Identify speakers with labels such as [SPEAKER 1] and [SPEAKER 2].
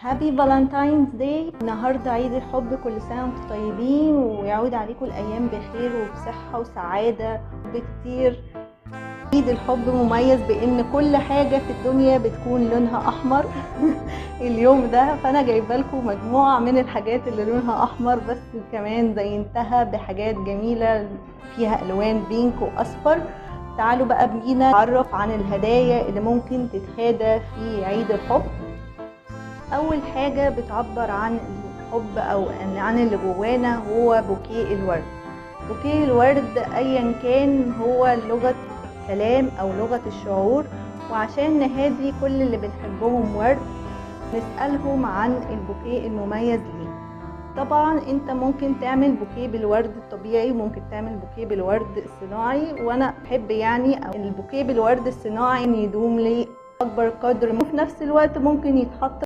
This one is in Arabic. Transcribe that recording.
[SPEAKER 1] هابي فالنتاينز داي. النهارده عيد الحب، كل سنه وانتم طيبين ويعود عليكم الايام بخير وبصحه وسعاده بكتير. عيد الحب مميز بان كل حاجه في الدنيا بتكون لونها احمر اليوم ده، فانا جايبه لكم مجموعه من الحاجات اللي لونها احمر، بس كمان زينتها بحاجات جميله فيها الوان بينك واصفر. تعالوا بقى بينا نتعرف عن الهدايا اللي ممكن تتهادى في عيد الحب. اول حاجه بتعبر عن الحب او عن اللي جوانا هو بوكيه الورد. بوكيه الورد ايا كان هو لغه الكلام او لغه الشعور، وعشان نهادي كل اللي بنحبهم ورد نسالهم عن البوكيه المميز ليه. طبعا انت ممكن تعمل بوكيه بالورد الطبيعي وممكن تعمل بوكيه بالورد الصناعي، وانا بحب يعني البوكيه بالورد الصناعي يدوم لي اكبر قدر، وفي نفس الوقت ممكن يتحط